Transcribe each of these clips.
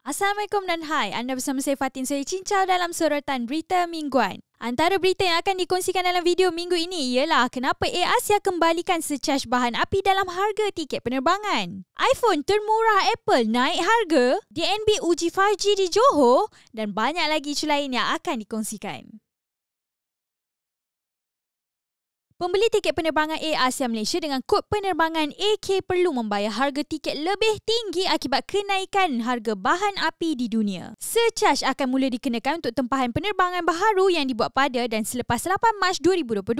Assalamualaikum dan hai, anda bersama saya Fatin Saya Cincau dalam sorotan berita mingguan. Antara berita yang akan dikongsikan dalam video minggu ini ialah kenapa Air Asia kembalikan secaj bahan api dalam harga tiket penerbangan. iPhone termurah Apple naik harga, DNB uji 5G di Johor dan banyak lagi isu lain yang akan dikongsikan. Pembeli tiket penerbangan Air Asia Malaysia dengan kod penerbangan AK perlu membayar harga tiket lebih tinggi akibat kenaikan harga bahan api di dunia. Surcharge akan mula dikenakan untuk tempahan penerbangan baharu yang dibuat pada dan selepas 8 Mac 2022.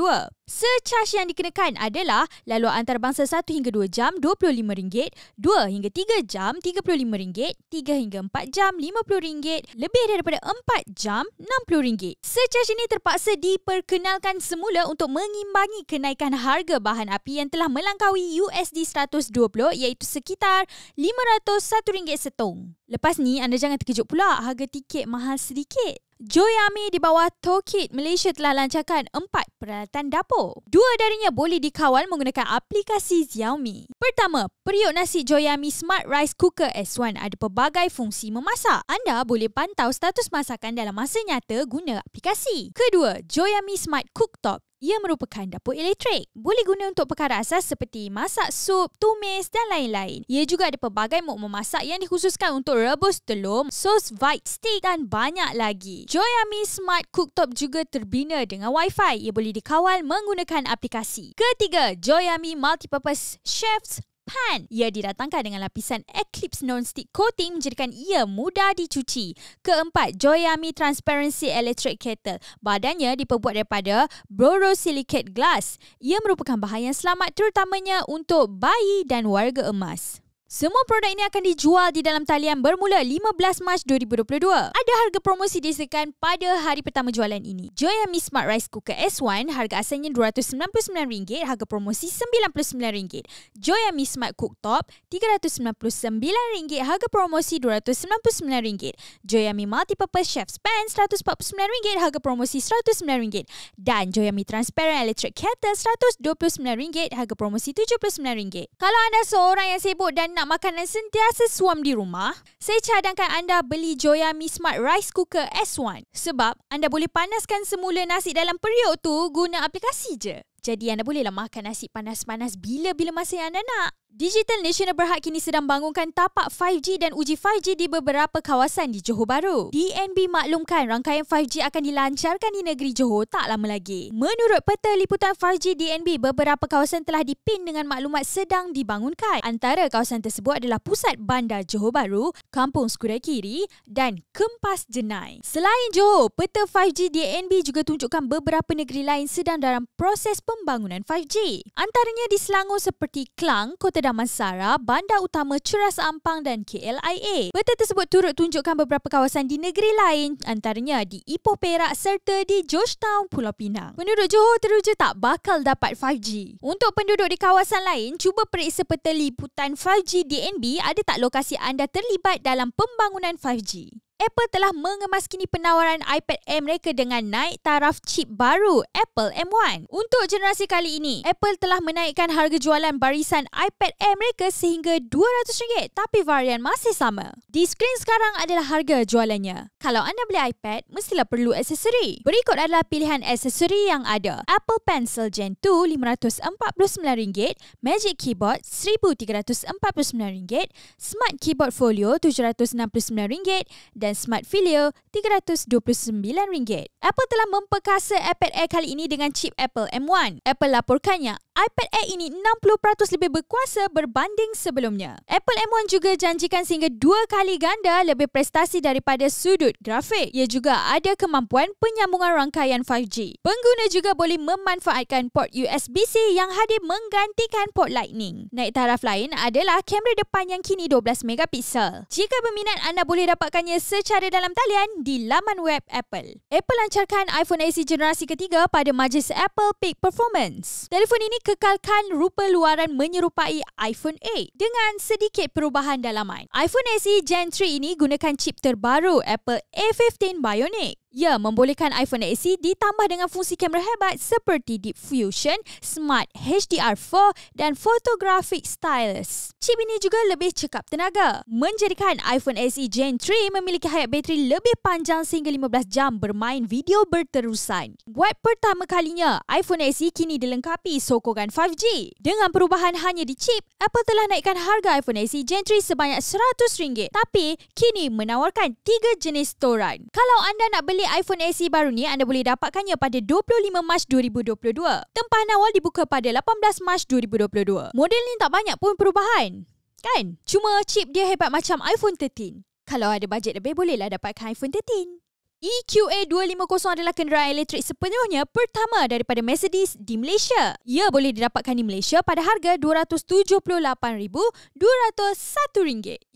Surcharge yang dikenakan adalah laluan antarabangsa 1 hingga 2 jam RM25, 2 hingga 3 jam RM35, 3 hingga 4 jam RM50, lebih daripada 4 jam RM60. Surcharge ini terpaksa diperkenalkan semula untuk mengimbangi kenaikan harga bahan api yang telah melangkaui USD 120 iaitu sekitar RM501 setong. Lepas ni anda jangan terkejut pula harga tiket mahal sedikit. Joyami di bawah Toolkit Malaysia telah lancarkan 4 peralatan dapur. 2 darinya boleh dikawal menggunakan aplikasi Xiaomi. Pertama, periuk nasi Joyami Smart Rice Cooker S1 ada pelbagai fungsi memasak. Anda boleh pantau status masakan dalam masa nyata guna aplikasi. Kedua, Joyami Smart Cooktop. Ia merupakan dapur elektrik. Boleh guna untuk perkara asas seperti masak sup, tumis dan lain-lain. Ia juga ada pelbagai mod memasak yang dikhususkan untuk rebus telur, sos vite stick dan banyak lagi. Joyami Smart Cooktop juga terbina dengan Wi-Fi. Ia boleh dikawal menggunakan aplikasi. Ketiga, Joyami Multipurpose Chef's Pan. Ia didatangkan dengan lapisan Eclipse Non-Stick Coating menjadikan ia mudah dicuci. Keempat, Joyami Transparency Electric Kettle. Badannya diperbuat daripada borosilicate glass. Ia merupakan bahan yang selamat terutamanya untuk bayi dan warga emas. Semua produk ini akan dijual di dalam talian bermula 15 Mac 2022. Ada harga promosi disediakan pada hari pertama jualan ini. Joyami Smart Rice Cooker S1 harga asalnya RM299, harga promosi RM99. Joyami Smart Cooktop RM399, harga promosi RM299. Joyami Multipurpose Chef's Pan RM149, harga promosi RM109. Dan Joyami Transparent Electric Kettle RM129, harga promosi RM79. Kalau anda seorang yang sibuk dan nak makanan sentiasa suam di rumah, saya cadangkan anda beli Joyami Smart Rice Cooker S1 sebab anda boleh panaskan semula nasi dalam periuk tu guna aplikasi je. Jadi anda bolehlah makan nasi panas-panas bila-bila masa yang anda nak. Digital Nasional Berhad kini sedang bangunkan tapak 5G dan uji 5G di beberapa kawasan di Johor Bahru. DNB maklumkan rangkaian 5G akan dilancarkan di negeri Johor tak lama lagi. Menurut peta liputan 5G DNB, beberapa kawasan telah dipin dengan maklumat sedang dibangunkan. Antara kawasan tersebut adalah Pusat Bandar Johor Bahru, Kampung Skudai Kiri dan Kempas Jenai. Selain Johor, peta 5G DNB juga tunjukkan beberapa negeri lain sedang dalam proses pembangunan 5G. Antaranya di Selangor seperti Klang, Kota Damansara, Bandar Utama Ceras Ampang dan KLIA. Peta tersebut turut tunjukkan beberapa kawasan di negeri lain, antaranya di Ipoh Perak serta di Georgetown, Pulau Pinang. Penduduk Johor teruja tak bakal dapat 5G. Untuk penduduk di kawasan lain, cuba periksa peta liputan 5G DNB ada tak lokasi anda terlibat dalam pembangunan 5G. Apple telah mengemas kini penawaran iPad Air mereka dengan naik taraf chip baru Apple M1. Untuk generasi kali ini, Apple telah menaikkan harga jualan barisan iPad Air mereka sehingga RM200 tapi varian masih sama. Di skrin sekarang adalah harga jualannya. Kalau anda beli iPad, mestilah perlu aksesori. Berikut adalah pilihan aksesori yang ada. Apple Pencil Gen 2 RM549, Magic Keyboard RM1,349, Smart Keyboard Folio RM769 dan Smart Filio RM329. Apple telah memperkasa iPad Air kali ini dengan chip Apple M1. Apple laporkannya iPad Air ini 60% lebih berkuasa berbanding sebelumnya. Apple M1 juga janjikan sehingga 2 kali ganda lebih prestasi daripada sudut grafik. Ia juga ada kemampuan penyambungan rangkaian 5G. Pengguna juga boleh memanfaatkan port USB-C yang hadir menggantikan port Lightning. Naik taraf lain adalah kamera depan yang kini 12 megapiksel. Jika berminat, anda boleh dapatkannya secara dalam talian di laman web Apple. Apple lancarkan iPhone SE generasi ketiga pada majlis Apple Peak Performance. Telefon ini kekalkan rupa luaran menyerupai iPhone 8 dengan sedikit perubahan dalaman. iPhone SE Gen 3 ini gunakan chip terbaru Apple A15 Bionic. Ia membolehkan iPhone SE ditambah dengan fungsi kamera hebat seperti Deep Fusion, Smart HDR4 dan Photographic Stylus. Chip ini juga lebih cekap tenaga, menjadikan iPhone SE Gen 3 memiliki hayat bateri lebih panjang sehingga 15 jam bermain video berterusan. Buat pertama kalinya, iPhone SE kini dilengkapi sokongan 5G. Dengan perubahan hanya di chip, Apple telah naikkan harga iPhone SE Gen 3 sebanyak RM100, tapi kini menawarkan 3 jenis storan. Kalau anda nak beli iPhone SE baru ni, anda boleh dapatkannya pada 25 Mac 2022. Tempahan awal dibuka pada 18 Mac 2022. Model ni tak banyak pun perubahan, kan? Cuma chip dia hebat macam iPhone 13. Kalau ada bajet lebih, bolehlah dapatkan iPhone 13. EQA 250 adalah kenderaan elektrik sepenuhnya pertama daripada Mercedes di Malaysia. Ia boleh didapatkan di Malaysia pada harga RM278,201.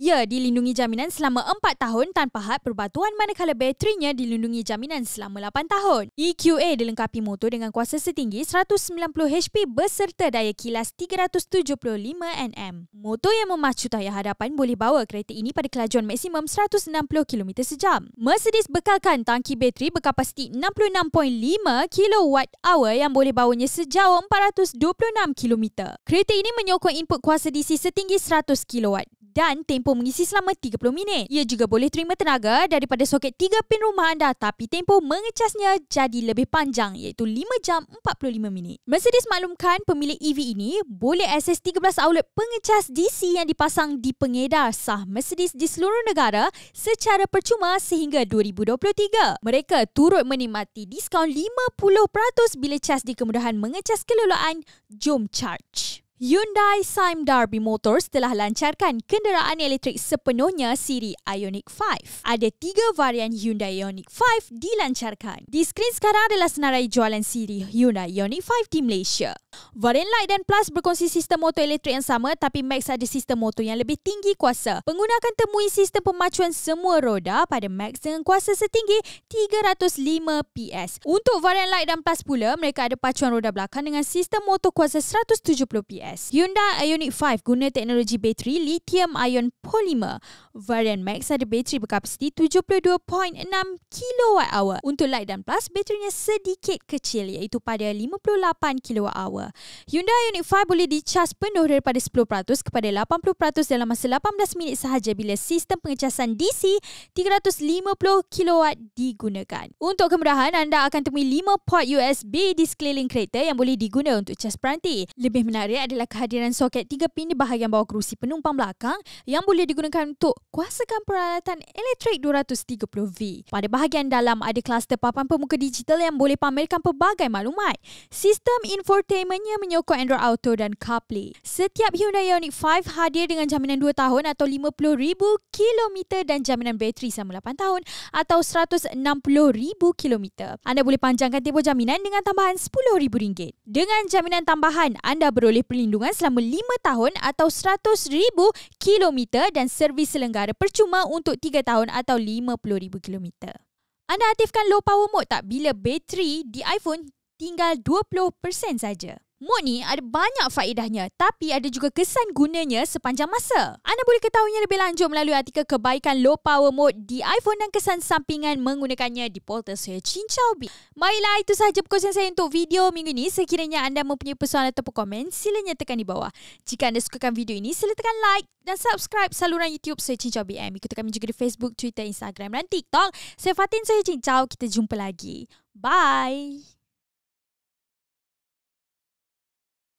Ia dilindungi jaminan selama 4 tahun tanpa had perbatuan, manakala baterinya dilindungi jaminan selama 8 tahun. EQA dilengkapi motor dengan kuasa setinggi 190 HP beserta daya kilas 375 Nm. Motor yang memacu tayar hadapan boleh bawa kereta ini pada kelajuan maksimum 160 km sejam. Mercedes bekalkan tangki bateri berkapasiti 66.5 kWh yang boleh bawanya sejauh 426 km. Kereta ini menyokong input kuasa DC setinggi 100 kW dan tempoh mengisi selama 30 minit. Ia juga boleh terima tenaga daripada soket 3 pin rumah anda, tapi tempoh mengecasnya jadi lebih panjang, iaitu 5 jam 45 minit. Mercedes maklumkan pemilik EV ini boleh akses 13 outlet pengecas DC yang dipasang di pengedar sah Mercedes di seluruh negara secara percuma sehingga 2023. Mereka turut menikmati diskaun 50% bila cas di kemudahan mengecas kelolaan Jom Charge. Hyundai Sime Darby Motors telah lancarkan kenderaan elektrik sepenuhnya siri Ioniq 5. Ada 3 varian Hyundai Ioniq 5 dilancarkan. Di skrin sekarang adalah senarai jualan siri Hyundai Ioniq 5 di Malaysia. Varian Light dan Plus berkongsi sistem motor elektrik yang sama, tapi Max ada sistem motor yang lebih tinggi kuasa. Pengguna akan temui sistem pemacuan semua roda pada Max dengan kuasa setinggi 305 PS. Untuk varian Light dan Plus pula, mereka ada pacuan roda belakang dengan sistem motor kuasa 170 PS. Hyundai Ioniq 5 guna teknologi bateri lithium-ion polymer. Varian Max ada bateri berkapasiti 72.6 kWh. Untuk Light dan Plus, baterinya sedikit kecil, iaitu pada 58 kWh. Hyundai Ioniq 5 boleh dicas penuh daripada 10% kepada 80% dalam masa 18 minit sahaja bila sistem pengecasan DC 350 kW digunakan. Untuk kemudahan, anda akan temui 5 port USB di sekeliling kereta yang boleh diguna untuk cas peranti. Lebih menarik adalah kehadiran soket 3 pin di bahagian bawah kerusi penumpang belakang yang boleh digunakan untuk kuasakan peralatan elektrik 230V. Pada bahagian dalam ada kluster papan pemuka digital yang boleh pamerkan pelbagai maklumat. Sistem infotainmentnya menyokong Android Auto dan CarPlay. Setiap Hyundai Ioniq 5 hadir dengan jaminan 2 tahun atau 50,000 km dan jaminan bateri selama 8 tahun atau 160,000 km. Anda boleh panjangkan tempoh jaminan dengan tambahan RM10,000. Dengan jaminan tambahan, anda beroleh perlindungan selama 5 tahun atau 100,000 km dan servis selenggara percuma untuk 3 tahun atau 50,000 km. Anda aktifkan low power mode tak bila bateri di iPhone tinggal 20% saja? Mod ni ada banyak faedahnya, tapi ada juga kesan gunanya sepanjang masa. Anda boleh ketahuinya lebih lanjut melalui artikel kebaikan low power mode di iPhone dan kesan sampingan menggunakannya di portal saya Cincau. Baiklah, itu sahaja perkongsian saya untuk video minggu ini. Sekiranya anda mempunyai persoalan atau komen, sila nyatakan di bawah. Jika anda sukakan video ini, sila tekan like dan subscribe saluran YouTube saya Cincau BM. Ikuti kami juga di Facebook, Twitter, Instagram dan TikTok. Saya Fatin, saya Cincau. Kita jumpa lagi. Bye.